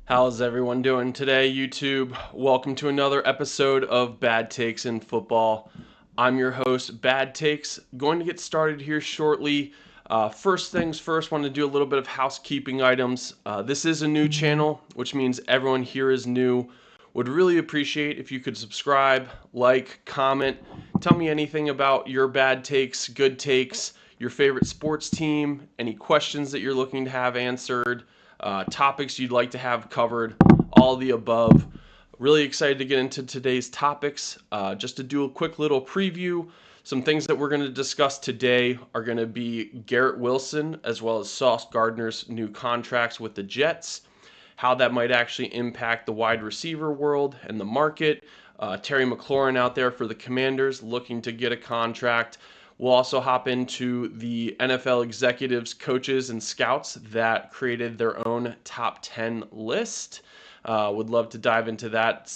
How's everyone doing today, YouTube? Welcome to another episode of Bad Takes in Football. I'm your host, Bad Takes. Going to get started here shortly. First things first, want to do a little bit of housekeeping items. This is a new channel, which means everyone here is new. Would really appreciate if you could subscribe, like, comment, tell me anything about your bad takes, good takes, your favorite sports team, any questions that you're looking to have answered, topics you'd like to have covered, all the above. Really excited to get into today's topics. Just to do a quick little preview, some things that we're going to discuss today are going to be Garrett Wilson as well as Sauce Gardner's new contracts with the Jets, how that might actually impact the wide receiver world and the market. Terry McLaurin out there for the Commanders looking to get a contract. We'll also hop into the NFL executives, coaches, and scouts that created their own top 10 list. Would love to dive into that,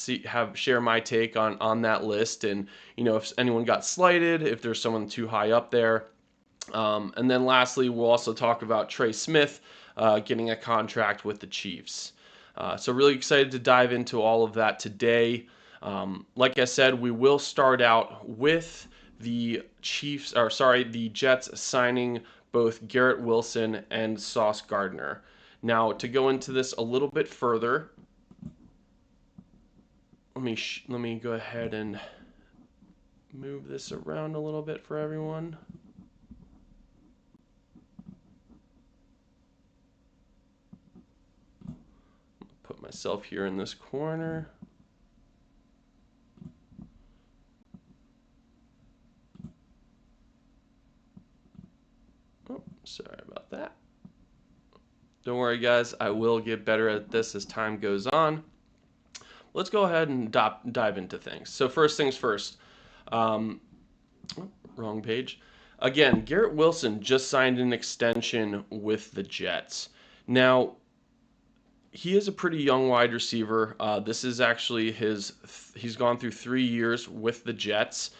share my take on that list, and if anyone got slighted, if there's someone too high up there. And then lastly, we'll also talk about Trey Smith getting a contract with the Chiefs. So really excited to dive into all of that today. Like I said, we will start out with the the Jets signing both Garrett Wilson and Sauce Gardner. Now, to go into this a little bit further, let me go ahead and move this around a little bit for everyone. Put myself here in this corner. Oh, sorry about that. Don't worry, guys. I will get better at this as time goes on. Let's go ahead and dive into things. So first things first. Wrong page. Again, Garrett Wilson just signed an extension with the Jets. Now, he is a pretty young wide receiver. This is actually he's gone through 3 years with the Jets.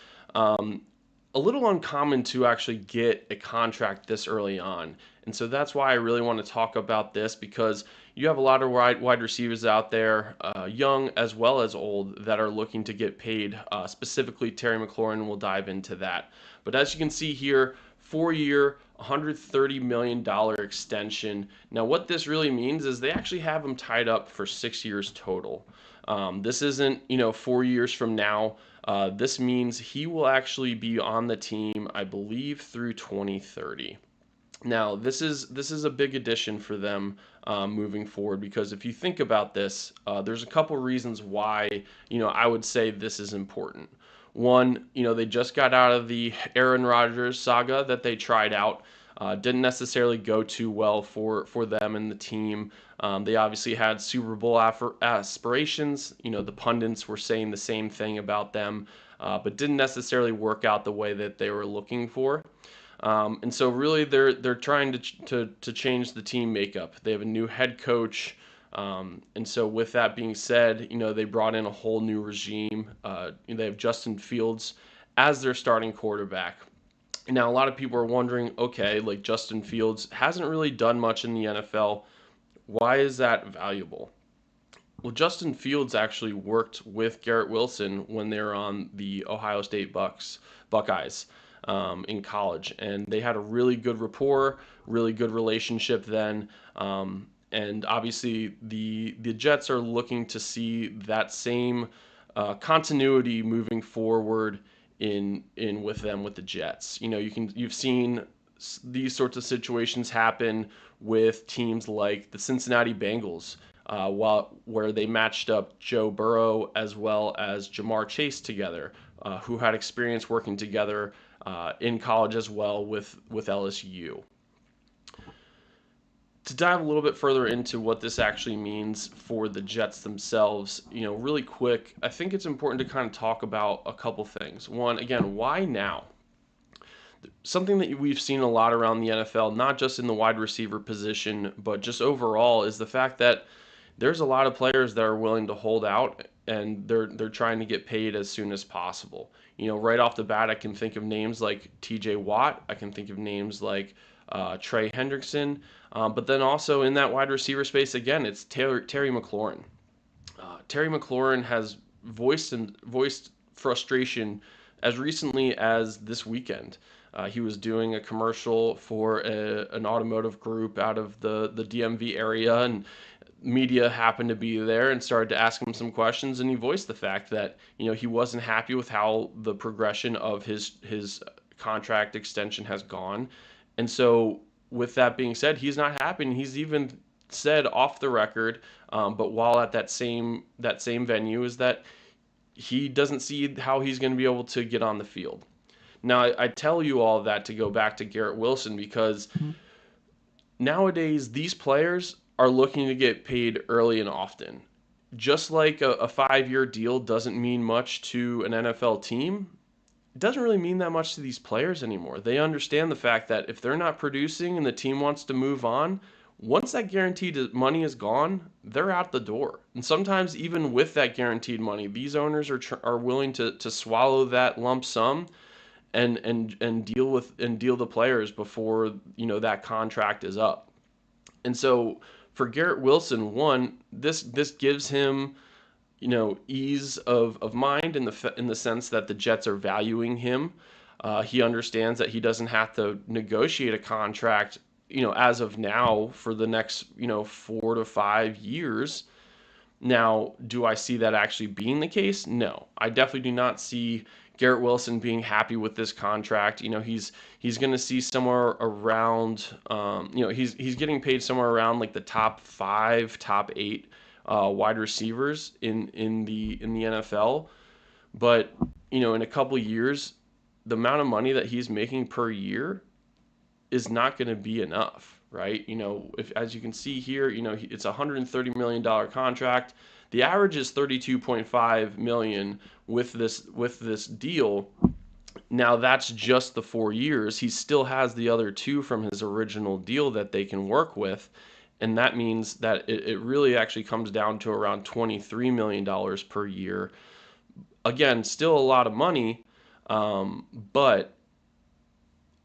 A little uncommon to actually get a contract this early on. And so that's why I really want to talk about this, because you have a lot of wide receivers out there, young as well as old, that are looking to get paid. Specifically, Terry McLaurin will dive into that. But as you can see here, 4-year, $130 million extension. Now, what this really means is they actually have him tied up for 6 years total. This isn't, 4 years from now. This means he will actually be on the team, I believe, through 2030. Now, this is a big addition for them moving forward, because if you think about this, there's a couple reasons why I would say this is important. One, they just got out of the Aaron Rodgers saga that they tried out. Didn't necessarily go too well for them and the team. They obviously had Super Bowl aspirations. The pundits were saying the same thing about them, but didn't necessarily work out the way that they were looking for. And so really they're trying to change the team makeup. They have a new head coach. And so with that being said, they brought in a whole new regime. They have Justin Fields as their starting quarterback. Now, a lot of people are wondering, okay, like Justin Fields hasn't really done much in the NFL. Why is that valuable? Well, Justin Fields actually worked with Garrett Wilson when they were on the Ohio State Buckeyes in college, and they had a really good rapport, really good relationship then. And obviously, the Jets are looking to see that same continuity moving forward in with them with the Jets. You've seen these sorts of situations happen with teams like the Cincinnati Bengals, where they matched up Joe Burrow as well as Jamar Chase together, who had experience working together in college as well with LSU. To dive a little bit further into what this actually means for the Jets themselves, really quick, I think it's important to kind of talk about a couple things. One, again, why now? Something that we've seen a lot around the NFL, not just in the wide receiver position, but just overall, is the fact that there's a lot of players that are willing to hold out, and they're trying to get paid as soon as possible. Right off the bat, I can think of names like T.J. Watt. I can think of names like Trey Hendrickson. But then also in that wide receiver space, again, it's Terry McLaurin. Terry McLaurin has voiced frustration as recently as this weekend. He was doing a commercial for an automotive group out of the DMV area, and media happened to be there and started to ask him some questions. And he voiced the fact that he wasn't happy with how the progression of his contract extension has gone. And so, with that being said, he's not happy. And he's even said off the record, but while at that same venue, is that he doesn't see how he's going to be able to get on the field. Now, I tell you all that to go back to Garrett Wilson, because nowadays these players are looking to get paid early and often. Just like a 5-year deal doesn't mean much to an NFL team, it doesn't really mean that much to these players anymore. They understand the fact that if they're not producing and the team wants to move on, once that guaranteed money is gone, they're out the door. And sometimes even with that guaranteed money, these owners are willing to swallow that lump sum and deal the players before that contract is up. And so for Garrett Wilson, one, this gives him ease of mind in the sense that the Jets are valuing him. He understands that he doesn't have to negotiate a contract as of now for the next 4 to 5 years. Now, do I see that actually being the case? No, I definitely do not see Garrett Wilson being happy with this contract. He's going to see somewhere around, he's getting paid somewhere around like the top 5, top 8 wide receivers in the NFL. But in a couple years, the amount of money that he's making per year is not going to be enough, right? If, as you can see here, it's a $130 million contract. The average is $32.5 million with this deal. Now that's just the 4 years. He still has the other 2 from his original deal that they can work with. And that means that it really actually comes down to around $23 million per year. Again, still a lot of money, but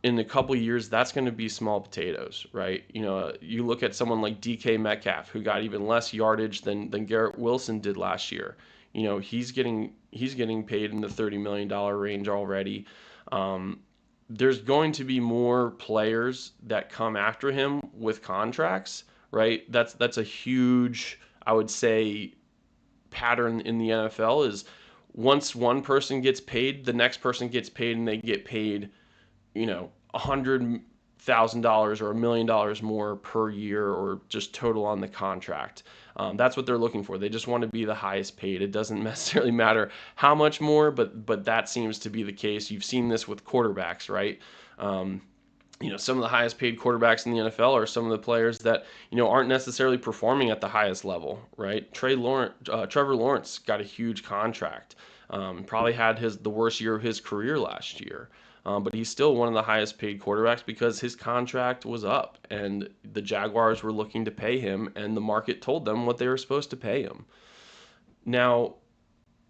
in a couple years, that's going to be small potatoes, right? You look at someone like DK Metcalf, who got even less yardage than Garrett Wilson did last year. He's getting paid in the $30 million range already. There's going to be more players that come after him with contracts, right? That's a huge, I would say, pattern in the NFL is once one person gets paid, the next person gets paid, and they get paid $100,000 or $1 million more per year, or just total on the contract. That's what they're looking for. They just want to be the highest paid. It doesn't necessarily matter how much more, but that seems to be the case. You've seen this with quarterbacks, right? Some of the highest paid quarterbacks in the NFL are some of the players that aren't necessarily performing at the highest level, right? Trevor Lawrence got a huge contract. Probably had the worst year of his career last year. But he's still one of the highest paid quarterbacks because his contract was up and the Jaguars were looking to pay him, and the market told them what they were supposed to pay him. Now,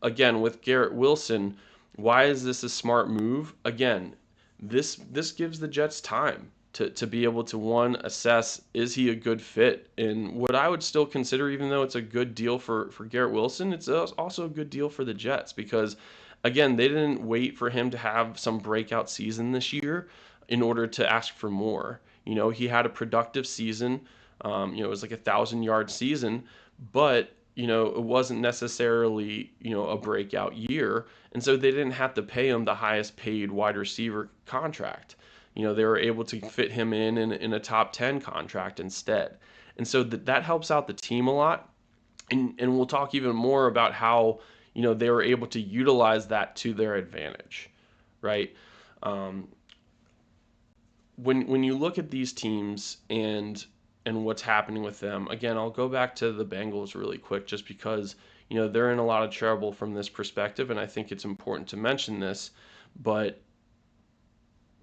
again, with Garrett Wilson, why is this a smart move? Again, this gives the Jets time to be able to, one, assess, is he a good fit? And what I would still consider, even though it's a good deal for Garrett Wilson, it's also a good deal for the Jets, because again, they didn't wait for him to have some breakout season this year in order to ask for more. He had a productive season. It was like 1,000-yard season, but it wasn't necessarily a breakout year, and so they didn't have to pay him the highest paid wide receiver contract. They were able to fit him in a top 10 contract instead, and so that helps out the team a lot. And we'll talk even more about how they were able to utilize that to their advantage, right? When you look at these teams and what's happening with them, again, I'll go back to the Bengals really quick, just because they're in a lot of trouble from this perspective, and I think it's important to mention this. But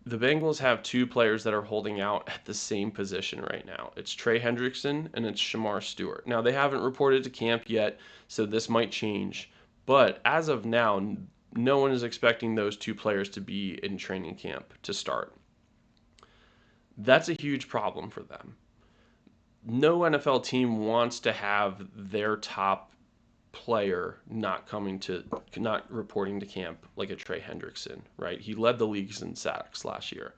the Bengals have 2 players that are holding out at the same position right now. It's Trey Hendrickson and it's Shamar Stewart. Now, they haven't reported to camp yet, so this might change. But as of now, no one is expecting those 2 players to be in training camp to start. That's a huge problem for them. No NFL team wants to have their top player not reporting to camp like a Trey Hendrickson, right? He led the leagues in sacks last year.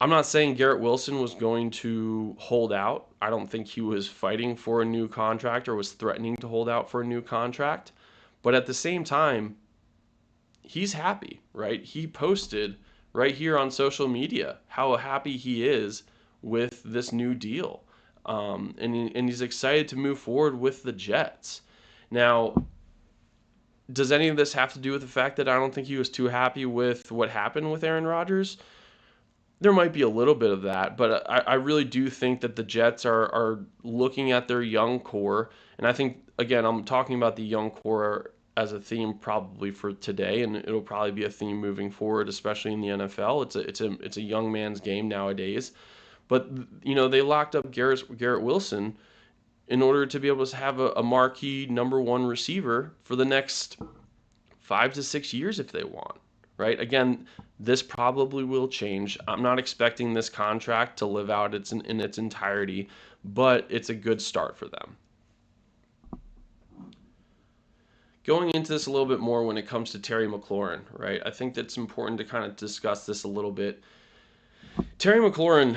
I'm not saying Garrett Wilson was going to hold out. I don't think he was fighting for a new contract or was threatening to hold out for a new contract. But at the same time, he's happy, right? He posted right here on social media how happy he is with this new deal. And he's excited to move forward with the Jets. Now, does any of this have to do with the fact that I don't think he was too happy with what happened with Aaron Rodgers? There might be a little bit of that, but I really do think that the Jets are looking at their young core. And I think, again, I'm talking about the young core as a theme probably for today, and it'll probably be a theme moving forward, especially in the NFL. It's a young man's game nowadays. But they locked up Garrett Wilson in order to be able to have a marquee number one receiver for the next 5 to 6 years if they want, right? Again, this probably will change. I'm not expecting this contract to live out in its entirety, but it's a good start for them. Going into this a little bit more when it comes to Terry McLaurin, right? I think that's important to kind of discuss this a little bit. Terry McLaurin,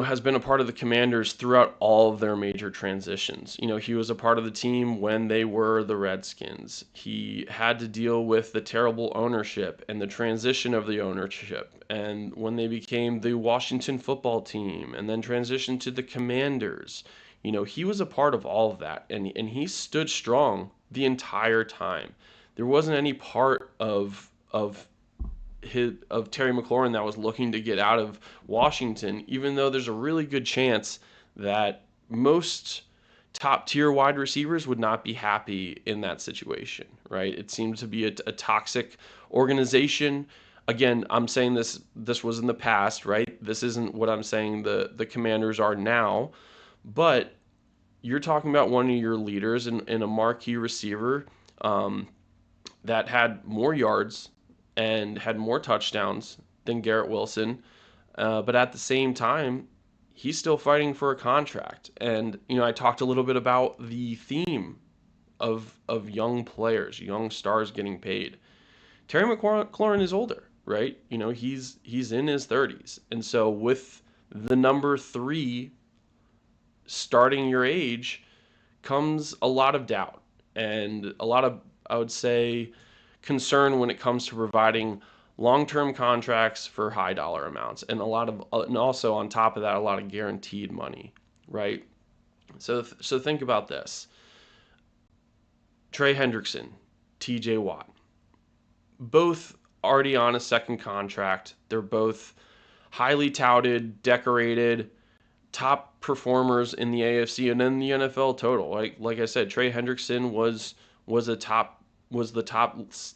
has been a part of the Commanders throughout all of their major transitions. He was a part of the team when they were the Redskins. He had to deal with the terrible ownership and the transition of the ownership. And when they became the Washington football team and then transitioned to the Commanders, he was a part of all of that. And he stood strong the entire time. There wasn't any part of Terry McLaurin that was looking to get out of Washington, even though there's a really good chance that most top tier wide receivers would not be happy in that situation, right? It seemed to be a toxic organization. Again, I'm saying this was in the past, right? This isn't what I'm saying the Commanders are now, but you're talking about one of your leaders and a marquee receiver that had more yards and had more touchdowns than Garrett Wilson. But at the same time, he's still fighting for a contract. And, I talked a little bit about the theme of young players, young stars getting paid. Terry McLaurin is older, right? He's in his 30s. And so with the number 3 starting your age comes a lot of doubt and a lot of, I would say, concern when it comes to providing long-term contracts for high dollar amounts and and also on top of that a lot of guaranteed money, right? So think about this. Trey Hendrickson, TJ Watt, both already on a second contract. They're both highly touted, decorated, top performers in the AFC and in the NFL total. Like I said, Trey Hendrickson was the top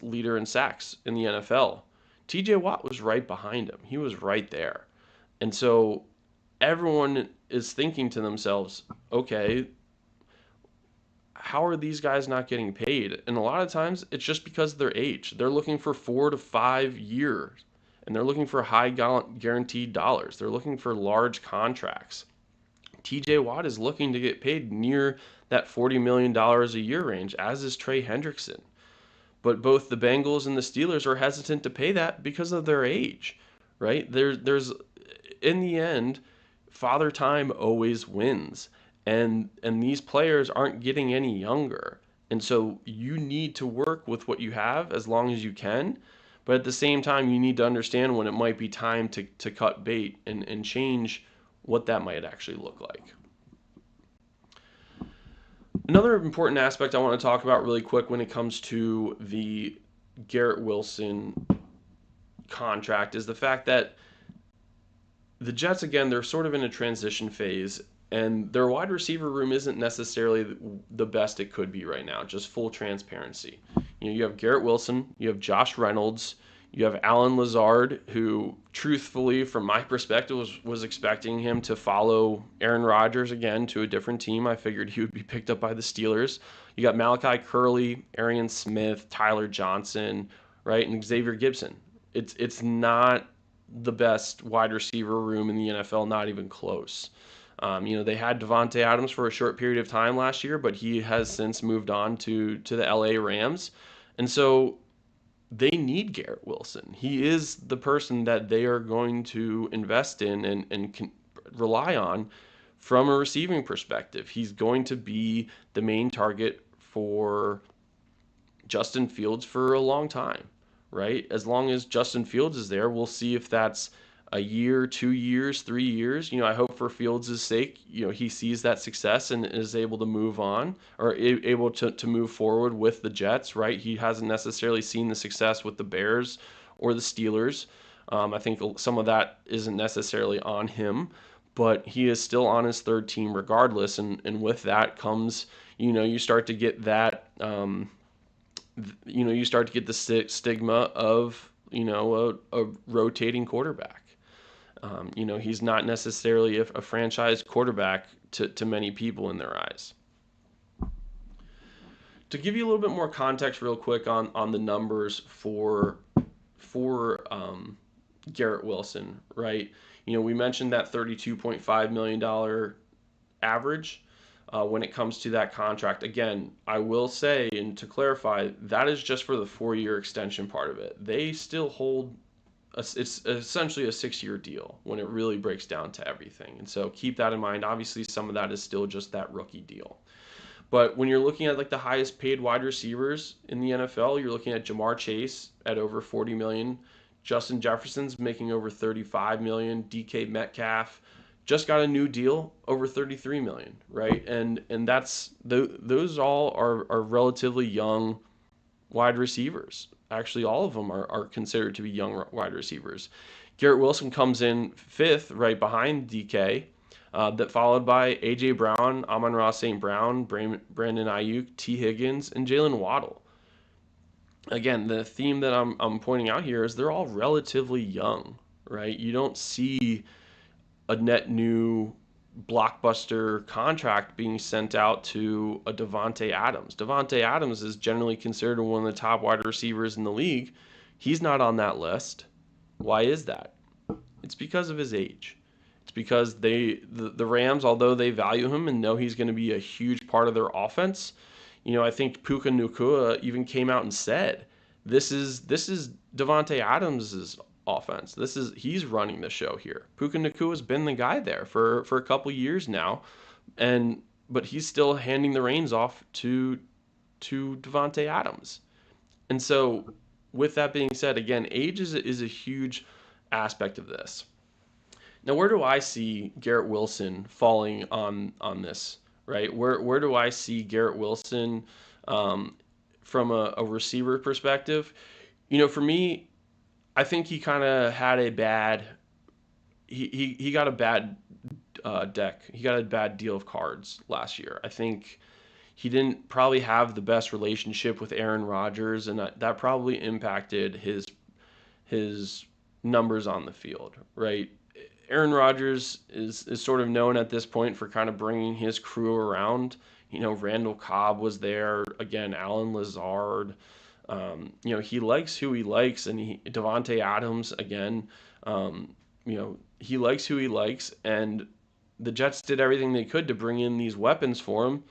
leader in sacks in the NFL. TJ Watt was right behind him. He was right there. And so everyone is thinking to themselves, okay, how are these guys not getting paid? And a lot of times it's just because of their age. They're looking for 4 to 5 years and they're looking for high guaranteed dollars. They're looking for large contracts. TJ Watt is looking to get paid near that $40 million a year range, as is Trey Hendrickson. But both the Bengals and the Steelers are hesitant to pay that because of their age, right? There's in the end, father time always wins, and these players aren't getting any younger, and so you need to work with what you have as long as you can, but at the same time, you need to understand when it might be time to cut bait and change what that might actually look like. Another important aspect I want to talk about really quick when it comes to the Garrett Wilson contract is the fact that the Jets, again, they're sort of in a transition phase, and their wide receiver room isn't necessarily the best it could be right now, just full transparency. You have Garrett Wilson, you have Josh Reynolds, you have Alan Lazard, who, truthfully, from my perspective, was expecting him to follow Aaron Rodgers again to a different team. I figured he would be picked up by the Steelers. You got Malachi Curley, Arian Smith, Tyler Johnson, right, and Xavier Gibson. It's not the best wide receiver room in the NFL, not even close. They had Devontae Adams for a short period of time last year, but he has since moved on to the LA Rams. And so they need Garrett Wilson. He is the person that they are going to invest in and can rely on from a receiving perspective. He's going to be the main target for Justin Fields for a long time, right? As long as Justin Fields is there, we'll see if that's a year, 2 years, 3 years. I hope for Fields' sake, he sees that success and is able to move on or able to move forward with the Jets, right? He hasn't necessarily seen the success with the Bears or the Steelers. I think some of that isn't necessarily on him, but he is still on his third team regardless. And with that comes, you start to get that. You start to get the stigma of a rotating quarterback. He's not necessarily a franchise quarterback to many people in their eyes. To give you a little bit more context, real quick on the numbers for Garrett Wilson, right? We mentioned that $32.5 million average. When it comes to that contract. Again, I will say, and to clarify, that is just for the 4-year extension part of it. They still hold, it's essentially a 6-year deal when it really breaks down to everything. And so keep that in mind. Obviously, some of that is still just that rookie deal. But when you're looking at like the highest paid wide receivers in the NFL, you're looking at Jamar Chase at over $40 million. Justin Jefferson's making over $35 million. DK Metcalf just got a new deal over $33 million, right? And those all are relatively young wide receivers. Actually, all of them are considered to be young wide receivers. Garrett Wilson comes in fifth, right behind DK, that followed by A.J. Brown, Amon-Ra St. Brown, Brandon Ayuk, T. Higgins, and Jalen Waddle. Again, the theme that I'm pointing out here is they're all relatively young, right? You don't see a net new blockbuster contract being sent out to a Davante Adams. Davante Adams is generally considered one of the top wide receivers in the league. He's not on that list. Why is that? It's because of his age. It's because the Rams, although they value him and know he's going to be a huge part of their offense, I think Puka Nacua even came out and said, this is Davante Adams' offense. He's running the show here. Puka Nacua's been the guy there for a couple years now, but he's still handing the reins off to Davante Adams. And so, with that being said, again, age is a huge aspect of this. Now, where do I see Garrett Wilson falling on this? Right? Where do I see Garrett Wilson from a receiver perspective? For me, I think he kind of had a bad. He got a bad deck. He got a bad deal of cards last year. I think he didn't probably have the best relationship with Aaron Rodgers, and that probably impacted his numbers on the field. Right? Aaron Rodgers is sort of known at this point for kind of bringing his crew around. Randall Cobb was there again. Alan Lazard. He likes who he likes, and Davante Adams again. He likes who he likes, and the Jets did everything they could to bring in these weapons for him.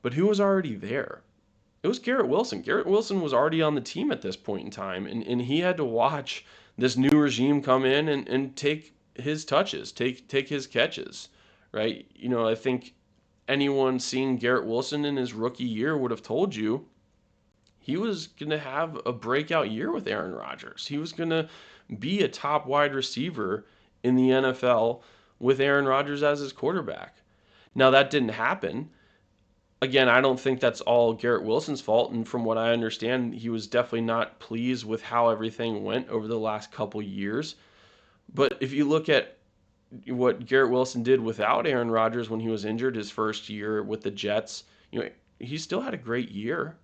But who was already there? It was Garrett Wilson. Garrett Wilson was already on the team at this point in time, and he had to watch this new regime come in and take his touches, take his catches, right? I think anyone seeing Garrett Wilson in his rookie year would have told you he was going to have a breakout year with Aaron Rodgers. He was going to be a top wide receiver in the NFL with Aaron Rodgers as his quarterback. Now, that didn't happen. Again, I don't think that's all Garrett Wilson's fault. And from what I understand, he was definitely not pleased with how everything went over the last couple years. But if you look at what Garrett Wilson did without Aaron Rodgers when he was injured his first year with the Jets, he still had a great year.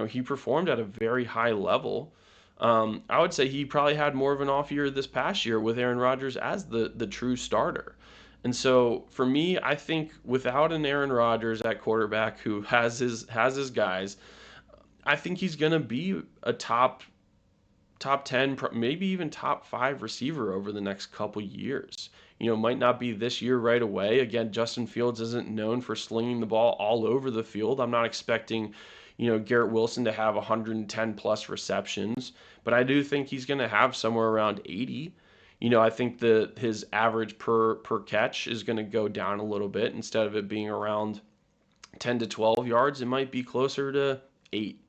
He performed at a very high level. I would say he probably had more of an off year this past year with Aaron Rodgers as the true starter. And so for me, I think without an Aaron Rodgers at quarterback who has his guys, I think he's going to be a top top 10, maybe even top 5 receiver over the next couple years. Might not be this year right away. Again, Justin Fields isn't known for slinging the ball all over the field. I'm not expecting, Garrett Wilson to have 110 plus receptions, but I do think he's going to have somewhere around 80. I think his average per catch is going to go down a little bit. Instead of it being around 10 to 12 yards, it might be closer to 8.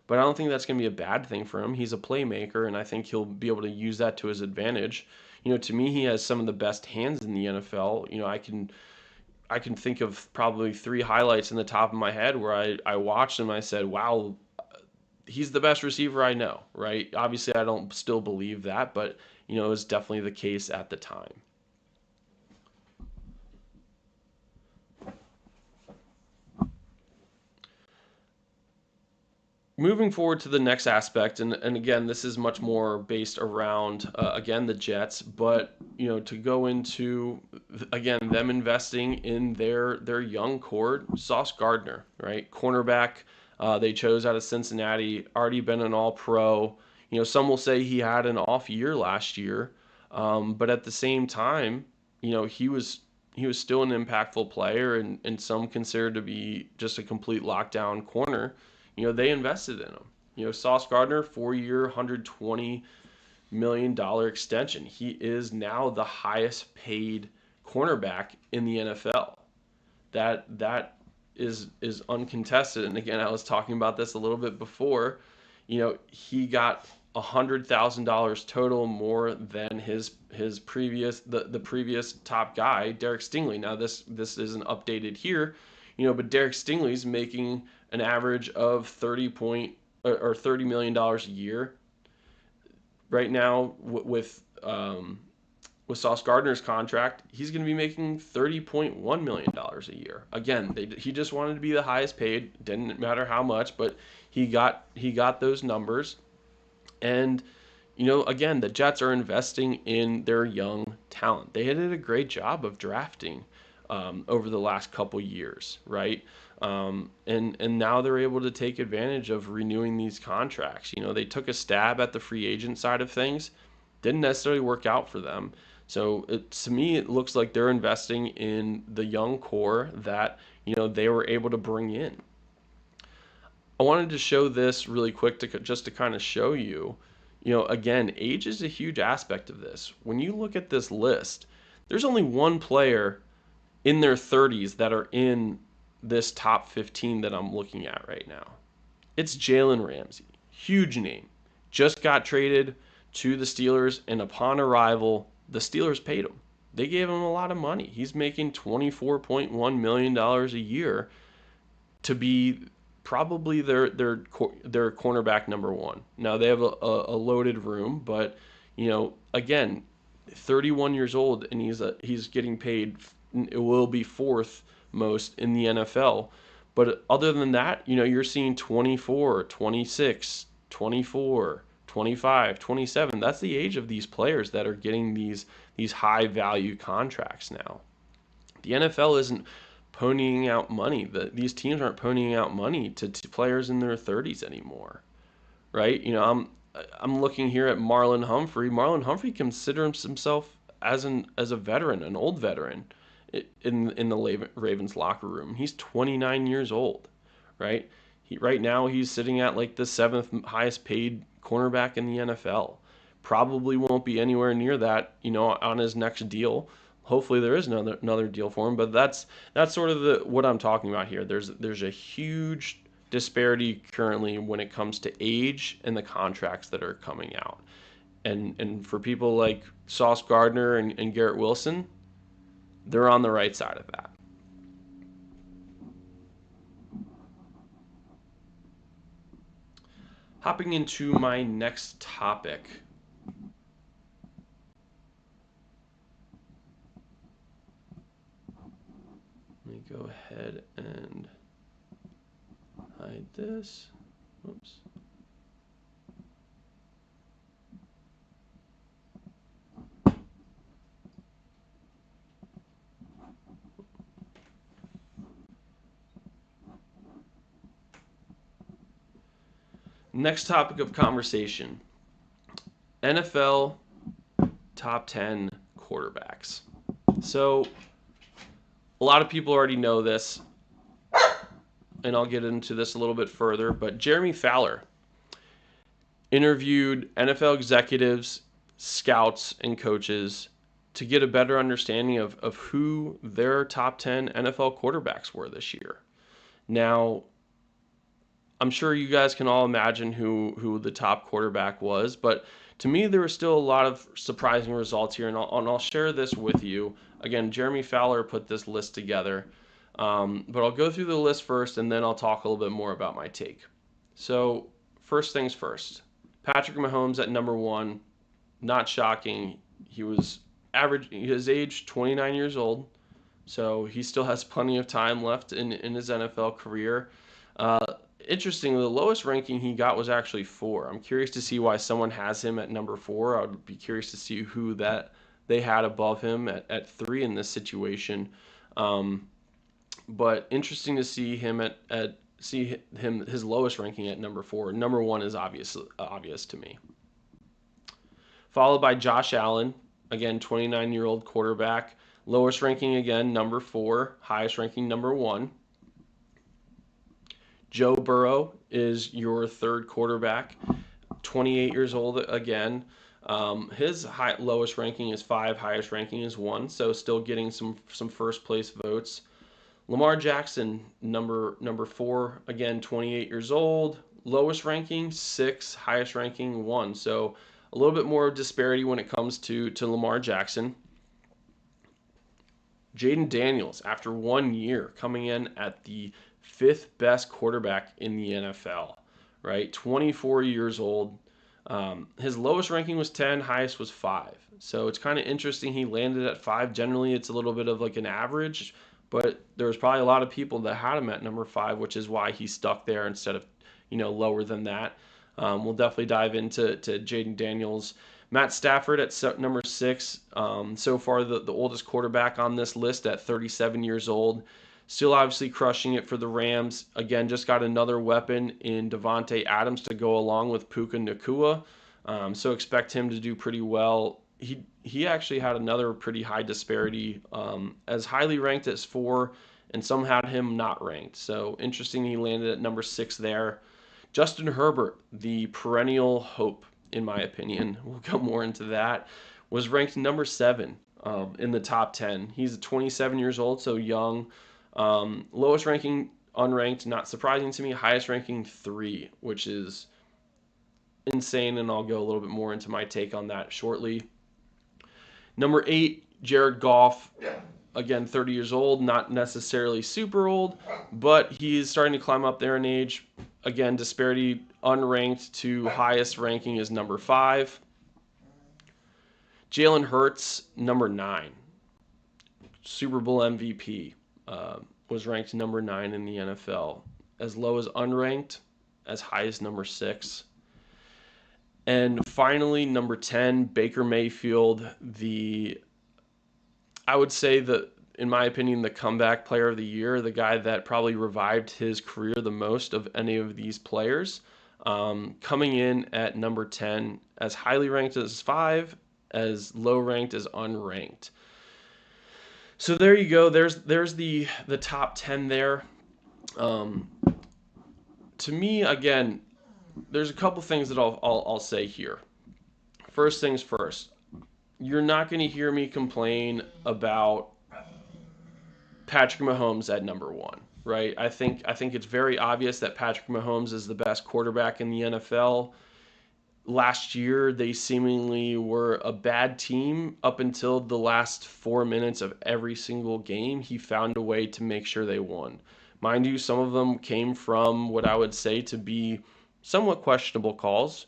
But I don't think that's going to be a bad thing for him. He's a playmaker, and I think he'll be able to use that to his advantage. To me, he has some of the best hands in the NFL. I can think of probably 3 highlights in the top of my head where I watched him and I said, wow, he's the best receiver I know, right? Obviously, I don't still believe that, but, it was definitely the case at the time. Moving forward to the next aspect, and again, this is much more based around, again, the Jets, but, to go into, again, them investing in their young core, Sauce Gardner, right? Cornerback, they chose out of Cincinnati, already been an all-pro. Some will say he had an off year last year, but at the same time, he was still an impactful player, and some considered to be just a complete lockdown corner. They invested in him. Sauce Gardner, 4-year, $120 million extension. He is now the highest paid cornerback in the NFL. That is uncontested. And again, I was talking about this a little bit before. He got $100,000 total more than his previous the previous top guy, Derek Stingley. Now this isn't updated here, but Derek Stingley's making an average of $30 million a year right now. With Sauce Gardner's contract, he's going to be making $30.1 million a year. Again, he just wanted to be the highest paid. Didn't matter how much, but he got those numbers. And again, the Jets are investing in their young talent. They did a great job of drafting over the last couple years, right? And now they're able to take advantage of renewing these contracts. They took a stab at the free agent side of things, didn't necessarily work out for them. So to me, it looks like they're investing in the young core that they were able to bring in. I wanted to show this really quick just to kind of show you, again, age is a huge aspect of this. When you look at this list, there's only one player in their 30s that are in this top 15 that I'm looking at right now. It's Jalen Ramsey. Huge name. Just got traded to the Steelers, and upon arrival, the Steelers paid him. They gave him a lot of money. He's making $24.1 million a year to be probably their cornerback number one. Now they have a loaded room, but again, 31 years old, and he's getting paid. It will be 4th most in the NFL. But other than that, you're seeing 24, 26, 24, 25, 27. That's the age of these players that are getting these high value contracts now. The NFL isn't ponying out money. These teams aren't ponying out money to players in their 30s anymore, right? I'm looking here at Marlon Humphrey. Marlon Humphrey considers himself as a veteran, an old veteran in the Ravens locker room. He's 29 years old, right? Right now he's sitting at like the 7th highest paid cornerback in the NFL. Probably won't be anywhere near that, on his next deal. Hopefully there is another deal for him, but that's sort of what I'm talking about here. There's a huge disparity currently when it comes to age and the contracts that are coming out. And for people like Sauce Gardner and Garrett Wilson, they're on the right side of that. Hopping into my next topic. Let me go ahead and hide this. Oops. Next topic of conversation. NFL top 10 quarterbacks. So a lot of people already know this, and I'll get into this a little bit further, but Jeremy Fowler interviewed NFL executives, scouts, and coaches to get a better understanding of who their top 10 NFL quarterbacks were this year. Now, I'm sure you guys can all imagine who the top quarterback was, but to me, there were still a lot of surprising results here, and I'll share this with you. Again, Jeremy Fowler put this list together, but I'll go through the list first, and then I'll talk a little bit more about my take. So, first things first, Patrick Mahomes at number one. Not shocking. He was average. His age 29 years old, so he still has plenty of time left in his NFL career. Uh, Interestingly, the lowest ranking he got was actually 4. I'm curious to see why someone has him at number 4. I would be curious to see who that they had above him at 3 in this situation. Um, but interesting to see him his lowest ranking at number 4. Number 1 is obvious to me. Followed by Josh Allen, again 29-year-old quarterback. Lowest ranking again number 4, highest ranking number 1. Joe Burrow is your third quarterback, 28 years old again. His lowest ranking is 5, highest ranking is 1, so still getting some first place votes. Lamar Jackson, number 4, again 28 years old, lowest ranking 6, highest ranking 1. So a little bit more disparity when it comes to Lamar Jackson. Jaden Daniels, after 1 year, coming in at the 5th best quarterback in the NFL, right? 24 years old. His lowest ranking was 10, highest was 5. So it's kind of interesting he landed at 5. Generally, it's a little bit of like an average, but there was probably a lot of people that had him at number 5, which is why he stuck there instead of, lower than that. We'll definitely dive into Jaden Daniels. Matt Stafford at number 6. So far, the oldest quarterback on this list at 37 years old. Still obviously crushing it for the Rams. Again, just got another weapon in Devontae Adams to go along with Puka Nacua. So expect him to do pretty well. He actually had another pretty high disparity, as highly ranked as 4, and some had him not ranked. So interesting he landed at number 6 there. Justin Herbert, the perennial hope, in my opinion, we'll go more into that, was ranked number 7 in the top 10. He's 27 years old, so young. Lowest ranking, unranked, not surprising to me. Highest ranking, 3, which is insane, and I'll go a little bit more into my take on that shortly. Number 8, Jared Goff. Again, 30 years old, not necessarily super old, but he's starting to climb up there in age. Again, disparity, unranked to highest ranking is number 5. Jalen Hurts, number 9. Super Bowl MVP. Was ranked number 9 in the NFL. As low as unranked, as high as number 6. And finally, number 10, Baker Mayfield, I would say that, in my opinion, the comeback player of the year, the guy that probably revived his career the most of any of these players, coming in at number 10, as highly ranked as 5, as low ranked as unranked. So there you go. There's the top 10 there. To me, again, there's a couple things that I'll say here. First things first. You're not going to hear me complain about Patrick Mahomes at number 1, right? I think it's very obvious that Patrick Mahomes is the best quarterback in the NFL. Last year, they seemingly were a bad team up until the last 4 minutes of every single game. He found a way to make sure they won. Mind you, some of them came from what I would say to be somewhat questionable calls.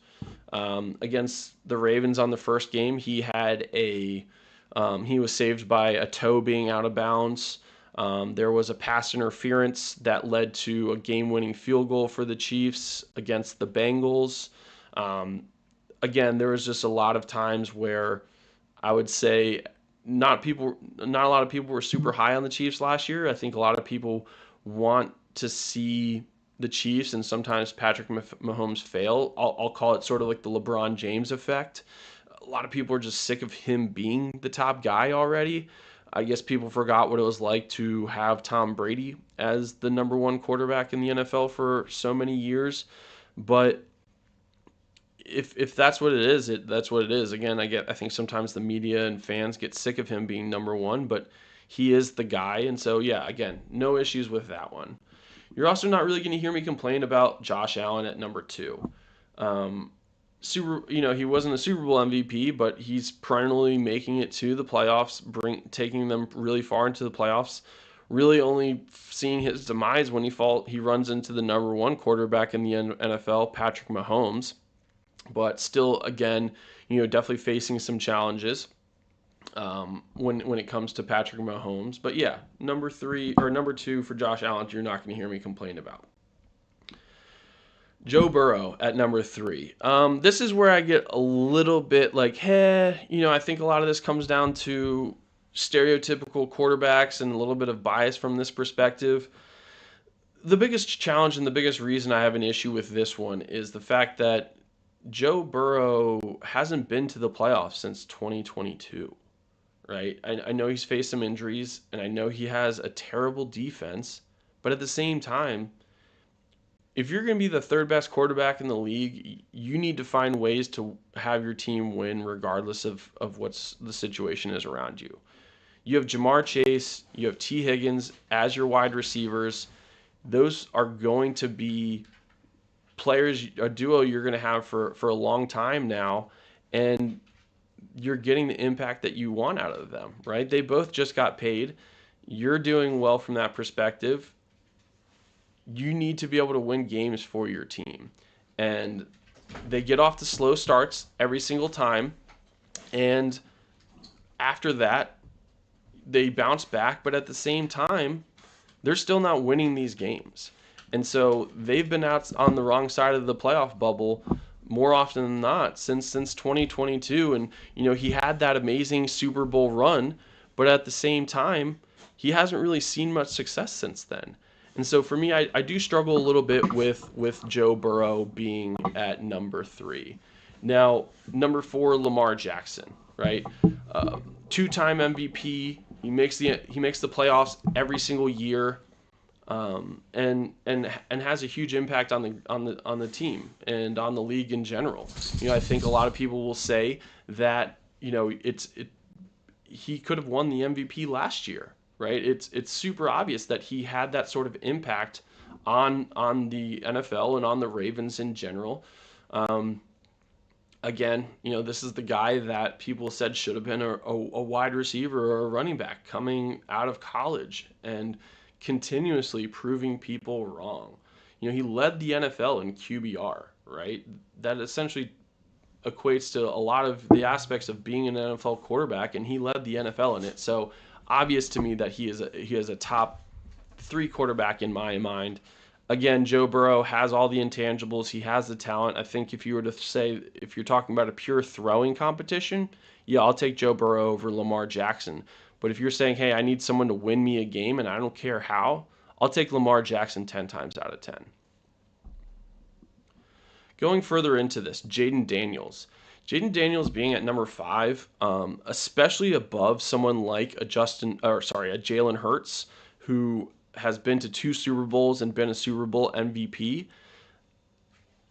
Against the Ravens on the first game, he was saved by a toe being out of bounds. There was a pass interference that led to a game-winning field goal for the Chiefs against the Bengals. Again, there was just a lot of times where I would say not a lot of people were super high on the Chiefs last year. I think a lot of people want to see the Chiefs and sometimes Patrick Mahomes fail, I'll call it sort of like the LeBron James effect. A lot of people are just sick of him being the top guy already. I guess people forgot what it was like to have Tom Brady as the number one quarterback in the NFL for so many years. But if that's what it is, that's what it is. Again, I think sometimes the media and fans get sick of him being number one, but he is the guy, and so yeah, again, no issues with that one. You're also not really going to hear me complain about Josh Allen at number two. He wasn't a Super Bowl MVP, but he's perennially making it to the playoffs, taking them really far into the playoffs. Really, only seeing his demise when he runs into the number one quarterback in the NFL, Patrick Mahomes. But still, again, definitely facing some challenges when it comes to Patrick Mahomes. But yeah, number two for Josh Allen, you're not going to hear me complain about. Joe Burrow at number three. This is where I get a little bit like, I think a lot of this comes down to stereotypical quarterbacks and a little bit of bias from this perspective. The biggest challenge and the biggest reason I have an issue with this one is the fact that Joe Burrow hasn't been to the playoffs since 2022, right? I know he's faced some injuries, and I know he has a terrible defense, but at the same time, if you're going to be the third best quarterback in the league, you need to find ways to have your team win regardless of what the situation is around you. You have Jamar Chase, you have T. Higgins as your wide receivers. Those are going to be players, a duo you're going to have for a long time now, and you're getting the impact that you want out of them, right? They both just got paid. You're doing well from that perspective. You need to be able to win games for your team. And they get off to slow starts every single time. And after that, they bounce back. But at the same time, they're still not winning these games. And so they've been out on the wrong side of the playoff bubble more often than not since 2022. And, he had that amazing Super Bowl run. But at the same time, he hasn't really seen much success since then. And so for me, I do struggle a little bit with Joe Burrow being at number three. Now, number four, Lamar Jackson, right? Two-time MVP. He makes the playoffs every single year, and has a huge impact on the team and on the league in general. I think a lot of people will say that he could have won the MVP last year. Right, it's super obvious that he had that sort of impact on the NFL and on the Ravens in general. Again, this is the guy that people said should have been a wide receiver or a running back coming out of college and continuously proving people wrong. He led the NFL in QBR, right? That essentially equates to a lot of the aspects of being an NFL quarterback, and he led the NFL in it. So obvious to me that he is a top three quarterback in my mind. Again, Joe Burrow has all the intangibles. He has the talent. I think if you were to say, if you're talking about a pure throwing competition, yeah, I'll take Joe Burrow over Lamar Jackson. But if you're saying, hey, I need someone to win me a game and I don't care how, I'll take Lamar Jackson 10 times out of 10. Going further into this, Jaden Daniels. Jaden Daniels being at number five, especially above someone like a Jalen Hurts, who has been to 2 Super Bowls and been a Super Bowl MVP.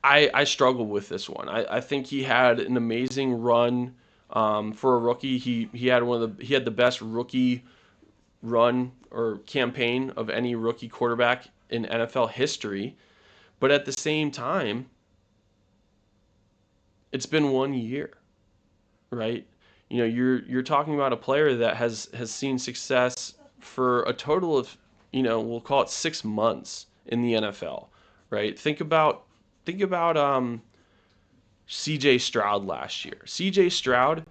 I struggle with this one. I think he had an amazing run for a rookie. He had the best rookie run or campaign of any rookie quarterback in NFL history. But at the same time, it's been 1 year, right? You're talking about a player that has seen success for a total of, we'll call it 6 months in the NFL, right? Think about C.J. Stroud last year. C.J. Stroud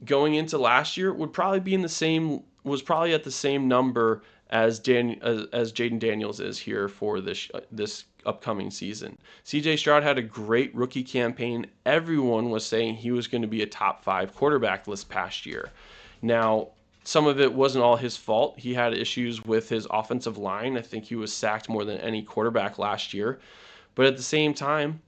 going into last year was probably at the same number as Jaden Daniels is here for this upcoming season. C.J. Stroud had a great rookie campaign. Everyone was saying he was going to be a top 5 quarterback this past year. Now, some of it wasn't all his fault. He had issues with his offensive line. I think he was sacked more than any quarterback last year. But at the same time,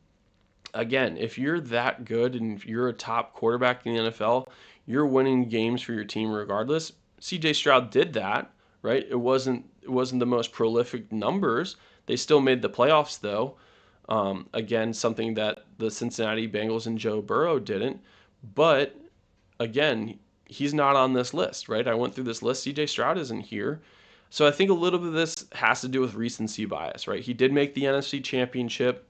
again, if you're that good and if you're a top quarterback in the NFL, you're winning games for your team regardless. CJ Stroud did that, right? It wasn't the most prolific numbers. They still made the playoffs though. Again, something that the Cincinnati Bengals and Joe Burrow didn't. But again, he's not on this list, right? I went through this list. CJ Stroud isn't here. So I think a little bit of this has to do with recency bias, right? He did make the NFC Championship,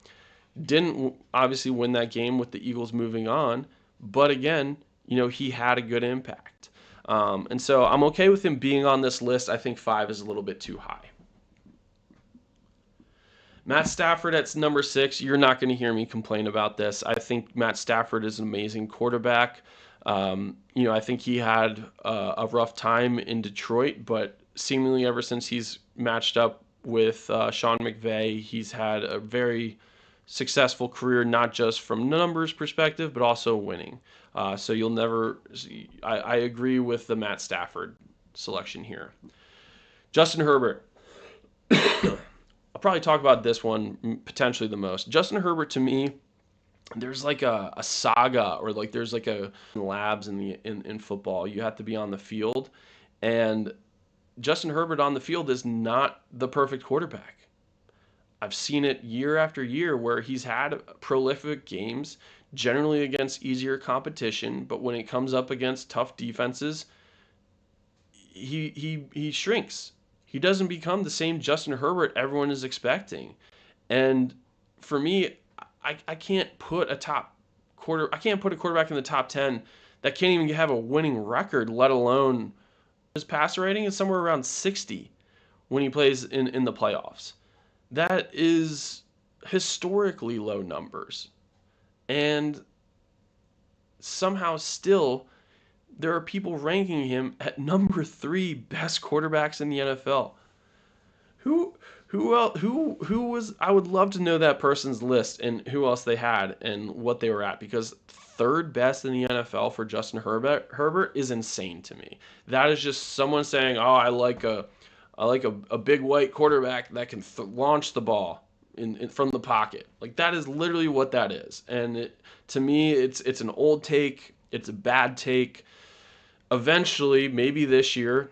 didn't obviously win that game with the Eagles moving on, but again, he had a good impact. And so I'm okay with him being on this list. I think 5 is a little bit too high. Matt Stafford at number 6. You're not going to hear me complain about this. I think Matt Stafford is an amazing quarterback. I think he had a rough time in Detroit, but seemingly ever since he's matched up with Sean McVay, he's had a very successful career, not just from numbers perspective, but also winning. So you'll never. I agree with the Matt Stafford selection here. Justin Herbert. I'll probably talk about this one potentially the most. Justin Herbert, to me, there's like a saga, or like there's like a labs in football. You have to be on the field, and Justin Herbert on the field is not the perfect quarterback. I've seen it year after year where he's had prolific games, generally against easier competition, but when it comes up against tough defenses, he shrinks. He doesn't become the same Justin Herbert everyone is expecting. And for me, I can't put a quarterback in the top 10 that can't even have a winning record, let alone his passer rating is somewhere around 60 when he plays in the playoffs. That is historically low numbers. And somehow still there are people ranking him at number 3 best quarterbacks in the NFL. Who else, who was, I would love to know that person's list and who else they had and what they were at, because third best in the NFL for Justin Herbert is insane to me. That is just someone saying, "Oh, I like a big white quarterback that can launch the ball from the pocket." Like that is literally what that is. And to me, it's an old take. It's a bad take. Eventually, maybe this year,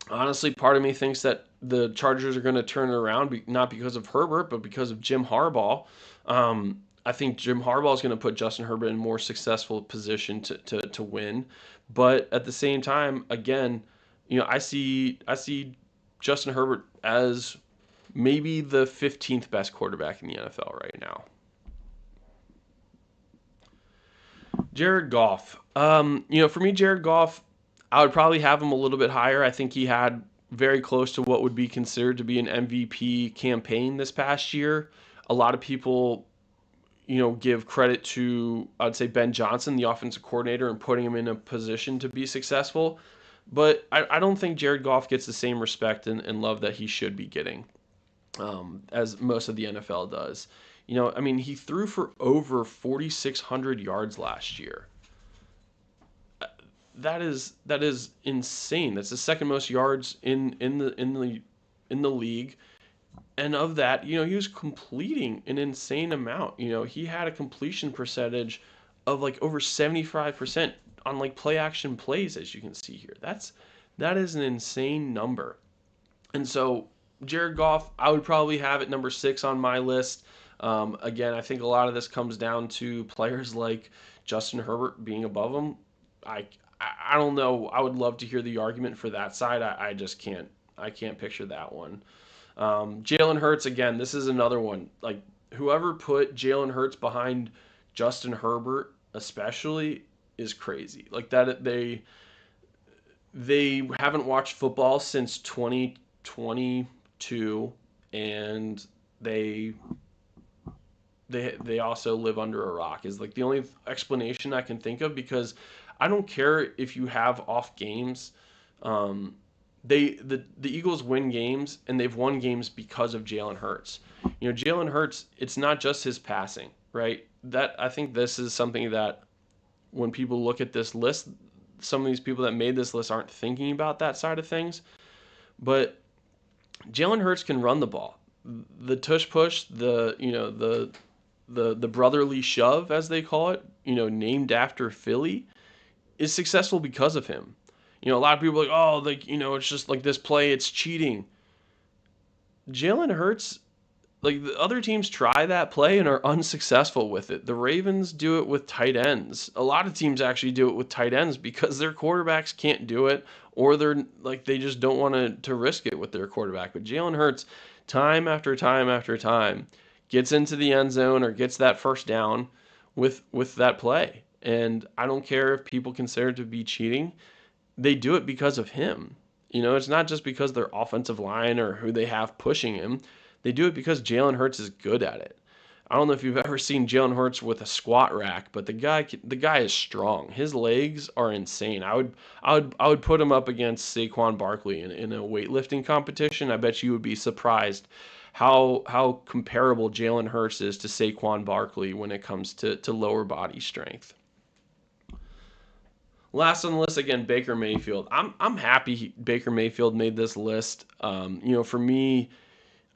honestly, part of me thinks that the Chargers are going to turn it around, not because of Herbert, but because of Jim Harbaugh. I think Jim Harbaugh is going to put Justin Herbert in a more successful position to win. But at the same time, again, I see Justin Herbert as maybe the 15th best quarterback in the NFL right now. Jared Goff. For me, Jared Goff, I would probably have him a little bit higher. I think he had very close to what would be considered to be an MVP campaign this past year. A lot of people, give credit to, I'd say, Ben Johnson, the offensive coordinator, and putting him in a position to be successful. But I don't think Jared Goff gets the same respect and love that he should be getting, as most of the NFL does. He threw for over 4,600 yards last year. That is insane. That's the second most yards in the league. And of that, he was completing an insane amount. He had a completion percentage of like over 75% on like play action plays, as you can see here. That is an insane number. And so Jared Goff, I would probably have at number 6 on my list. Again, I think a lot of this comes down to players like Justin Herbert being above him. I don't know. I would love to hear the argument for that side. I just can't. I can't picture that one. Jalen Hurts, again, this is another one. Like, whoever put Jalen Hurts behind Justin Herbert, especially, is crazy. Like that, they haven't watched football since 2022, and they also live under a rock. Is like the only explanation I can think of, because I don't care if you have off games. The Eagles win games, and they've won games because of Jalen Hurts. Jalen Hurts, it's not just his passing, right? That, I think this is something that when people look at this list, some of these people that made this list aren't thinking about that side of things. But Jalen Hurts can run the ball. The tush push, the brotherly shove, as they call it, named after Philly, is successful because of him. A lot of people are like, oh, like, it's just like this play, it's cheating. Jalen Hurts, like, the other teams try that play and are unsuccessful with it. The Ravens do it with tight ends. A lot of teams actually do it with tight ends because their quarterbacks can't do it, or they just don't want to risk it with their quarterback. But Jalen Hurts, time after time after time, gets into the end zone or gets that first down with that play. And I don't care if people consider it to be cheating. They do it because of him. It's not just because their offensive line or who they have pushing him. They do it because Jalen Hurts is good at it. I don't know if you've ever seen Jalen Hurts with a squat rack, but the guy is strong. His legs are insane. I would put him up against Saquon Barkley in a weightlifting competition. I bet you would be surprised how comparable Jalen Hurts is to Saquon Barkley when it comes to lower body strength. Last on the list again, Baker Mayfield. I'm happy Baker Mayfield made this list. For me,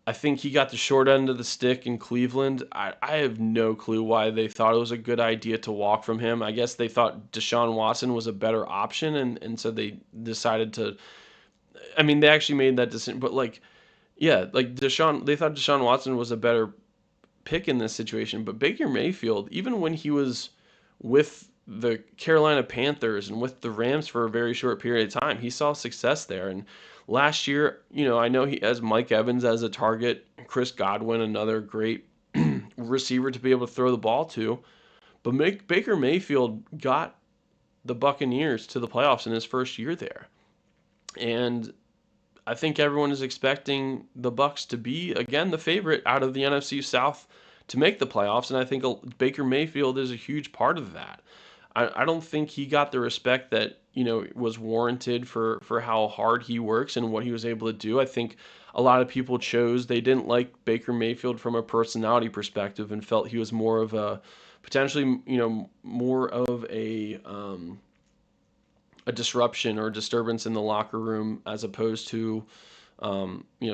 I think he got the short end of the stick in Cleveland. I have no clue why they thought it was a good idea to walk from him. I guess they thought Deshaun Watson was a better option, and so they decided to. I mean, they actually made that decision, but yeah, they thought Deshaun Watson was a better pick in this situation. But Baker Mayfield, even when he was with the Carolina Panthers and with the Rams for a very short period of time, he saw success there. And last year, I know he has Mike Evans as a target, Chris Godwin, another great receiver to be able to throw the ball to. But Baker Mayfield got the Buccaneers to the playoffs in his first year there. And I think everyone is expecting the Bucs to be, again, the favorite out of the NFC South to make the playoffs. And I think Baker Mayfield is a huge part of that. I don't think he got the respect that was warranted for how hard he works and what he was able to do. I think a lot of people they didn't like Baker Mayfield from a personality perspective and felt he was more of a potentially more of a disruption or disturbance in the locker room as opposed to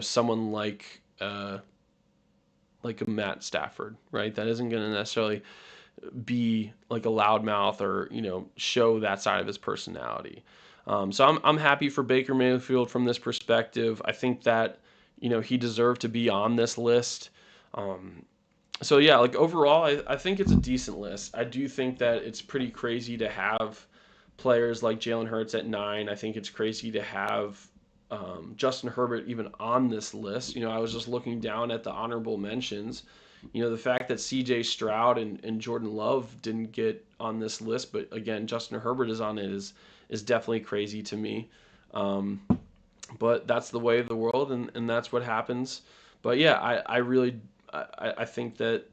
someone like a Matt Stafford, right? That isn't going to necessarily be like a loudmouth or show that side of his personality. So I'm happy for Baker Mayfield from this perspective. I think that he deserved to be on this list. So yeah, overall, I think it's a decent list. I do think that it's pretty crazy to have players like Jalen Hurts at 9. I think it's crazy to have Justin Herbert even on this list. I was just looking down at the honorable mentions. The fact that C.J. Stroud and Jordan Love didn't get on this list, but again, Justin Herbert is on it is definitely crazy to me. But that's the way of the world, and that's what happens. But yeah, I think that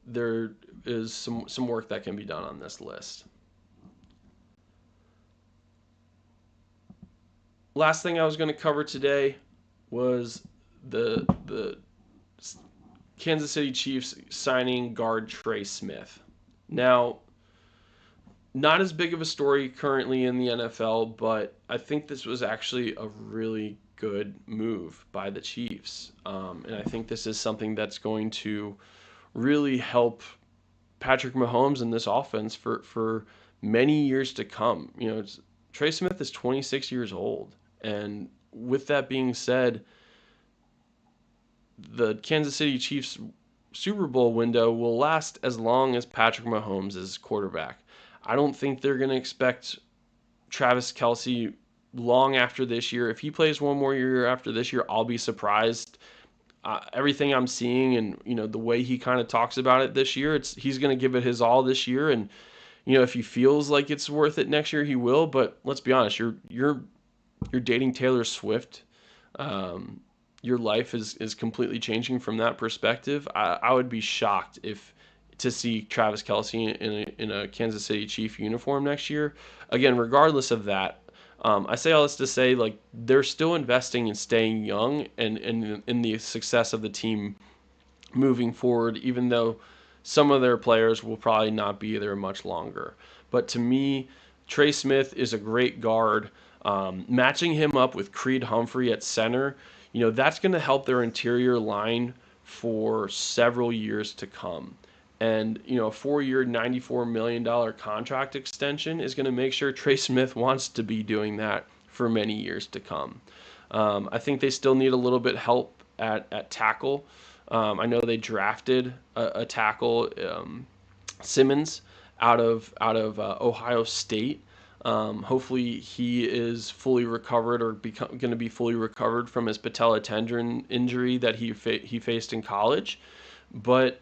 there is some work that can be done on this list. Last thing I was going to cover today was the Kansas City Chiefs signing guard Trey Smith. Now, not as big of a story currently in the NFL, but I think this was actually a really good move by the Chiefs. And I think this is something that's going to really help Patrick Mahomes in this offense for many years to come. Trey Smith is 26 years old. And with that being said, the Kansas City Chiefs Super Bowl window will last as long as Patrick Mahomes is quarterback. I don't think they're going to expect Travis Kelce long after this year. If he plays one more year after this year, I'll be surprised. Everything I'm seeing and the way he kind of talks about it this year, he's going to give it his all this year. And if he feels like it's worth it next year, he will. But let's be honest, you're dating Taylor Swift. Your life is completely changing from that perspective. I would be shocked to see Travis Kelce in a Kansas City Chief uniform next year. Again, regardless of that, I say all this to say they're still investing in staying young and in the success of the team moving forward, even though some of their players will probably not be there much longer. But to me, Trey Smith is a great guard. Matching him up with Creed Humphrey at center, that's going to help their interior line for several years to come. And, a 4-year, $94 million contract extension is going to make sure Trey Smith wants to be doing that for many years to come. I think they still need a little bit help at tackle. I know they drafted a tackle, Simmons, out of Ohio State. Hopefully he is fully recovered or going to be fully recovered from his patella tendon injury that he faced in college. But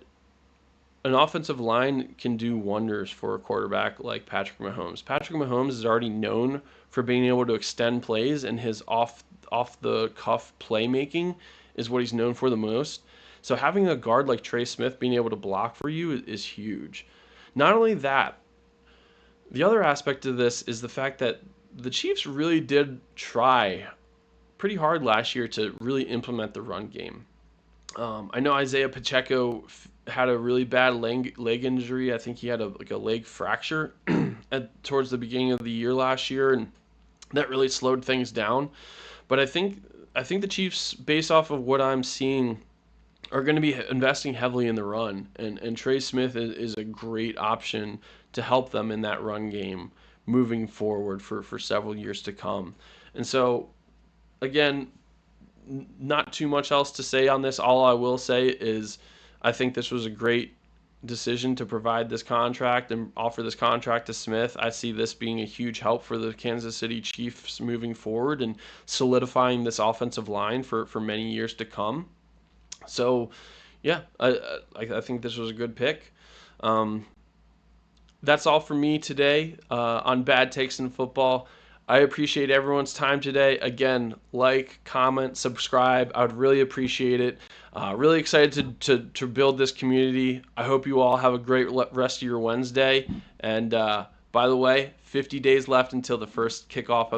an offensive line can do wonders for a quarterback like Patrick Mahomes. Patrick Mahomes is already known for being able to extend plays, and his off the cuff playmaking is what he's known for the most. So having a guard like Trey Smith being able to block for you is huge. Not only that, the other aspect of this is the fact that the Chiefs really did try pretty hard last year to really implement the run game. I know Isaiah Pacheco had a really bad leg injury. I think he had a leg fracture towards the beginning of the year last year, and that really slowed things down. But I think the Chiefs, based off of what I'm seeing, are going to be investing heavily in the run, and Trey Smith is a great option to help them in that run game moving forward for several years to come. And so, again, not too much else to say on this. All I will say is I think this was a great decision to provide this contract and offer this contract to Smith. I see this being a huge help for the Kansas City Chiefs moving forward and solidifying this offensive line for many years to come. So, yeah, I think this was a good pick. That's all for me today on Bad Takes in Football. I appreciate everyone's time today. Again, like, comment, subscribe. I would really appreciate it. Really excited to build this community. I hope you all have a great rest of your Wednesday. And by the way, 50 days left until the first kickoff of